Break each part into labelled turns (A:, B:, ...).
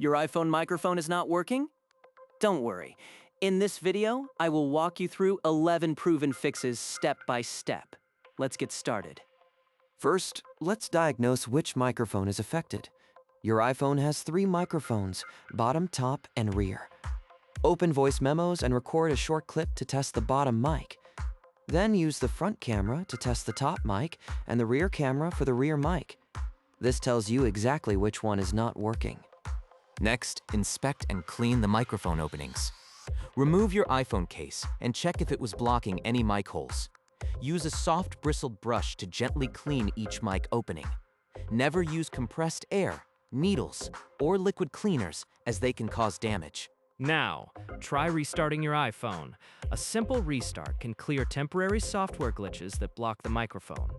A: Your iPhone microphone is not working? Don't worry. In this video, I will walk you through 11 proven fixes step by step. Let's get started.
B: First, let's diagnose which microphone is affected. Your iPhone has 3 microphones, bottom, top, and rear. Open voice memos and record a short clip to test the bottom mic. Then use the front camera to test the top mic and the rear camera for the rear mic. This tells you exactly which one is not working.
C: Next, inspect and clean the microphone openings. Remove your iPhone case and check if it was blocking any mic holes. Use a soft bristled brush to gently clean each mic opening. Never use compressed air, needles, or liquid cleaners as they can cause damage.
D: Now, try restarting your iPhone. A simple restart can clear temporary software glitches that block the microphone.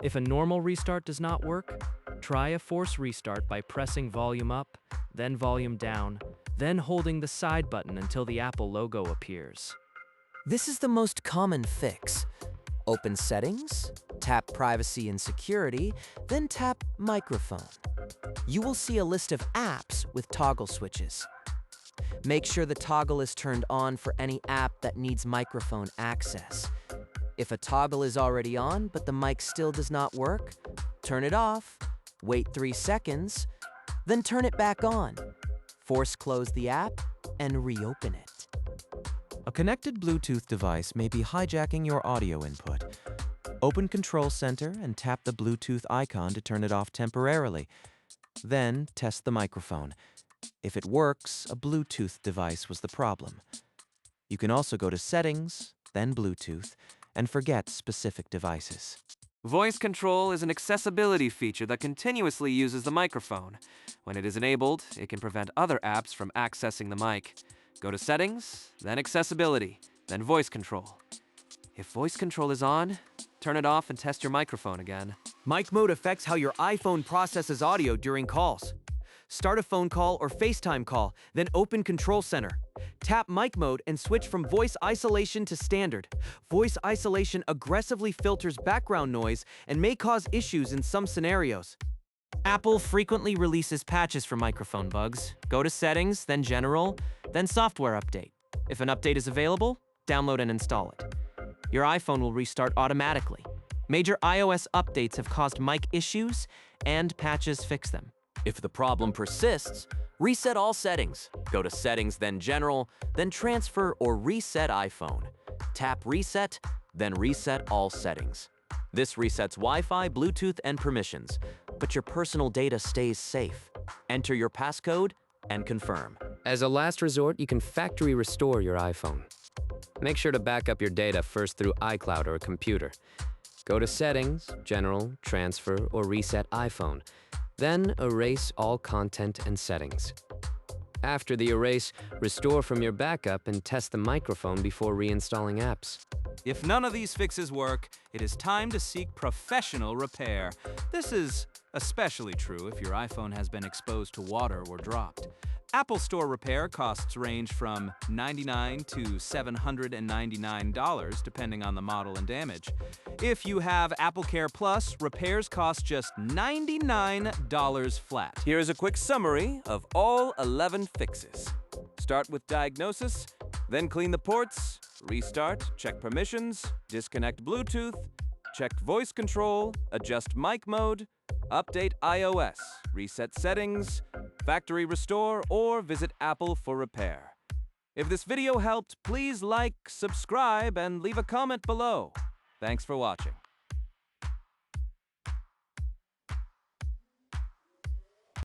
D: If a normal restart does not work, try a force restart by pressing volume up, then volume down, then holding the side button until the Apple logo appears.
C: This is the most common fix. Open Settings, tap Privacy and Security, then tap Microphone. You will see a list of apps with toggle switches. Make sure the toggle is turned on for any app that needs microphone access. If a toggle is already on but the mic still does not work, turn it off, wait 3 seconds, then turn it back on. Force close the app and reopen it.
E: A connected Bluetooth device may be hijacking your audio input. Open Control Center and tap the Bluetooth icon to turn it off temporarily. Then test the microphone. If it works, a Bluetooth device was the problem. You can also go to Settings, then Bluetooth, and forget specific devices.
F: Voice control is an accessibility feature that continuously uses the microphone. When it is enabled, it can prevent other apps from accessing the mic. Go to Settings, then Accessibility, then Voice Control. If voice control is on, turn it off and test your microphone again.
G: Mic mode affects how your iPhone processes audio during calls. Start a phone call or FaceTime call, then open Control Center. Tap mic mode and switch from voice isolation to standard. Voice isolation aggressively filters background noise and may cause issues in some scenarios. Apple frequently releases patches for microphone bugs. Go to Settings, then General, then Software Update. If an update is available, download and install it. Your iPhone will restart automatically. Major iOS updates have caused mic issues, and patches fix them.
B: If the problem persists, reset all settings. Go to Settings, then General, then Transfer or Reset iPhone. Tap Reset, then reset all settings. This resets Wi-Fi, Bluetooth, and permissions, but your personal data stays safe. Enter your passcode and confirm.
H: As a last resort, you can factory restore your iPhone. Make sure to back up your data first through iCloud or a computer. Go to Settings, General, Transfer, or Reset iPhone. Then erase all content and settings. After the erase, restore from your backup and test the microphone before reinstalling apps.
I: If none of these fixes work, it is time to seek professional repair. This is especially true if your iPhone has been exposed to water or dropped. Apple Store repair costs range from $99 to $799 depending on the model and damage. If you have AppleCare Plus, repairs cost just $99 flat.
F: Here's a quick summary of all 11 fixes. Start with Diagnosis, then clean the ports, restart, check permissions, disconnect Bluetooth, check voice control, adjust mic mode, update iOS, reset settings, factory restore, or visit Apple for repair. If this video helped, please like, subscribe, and leave a comment below. Thanks for watching.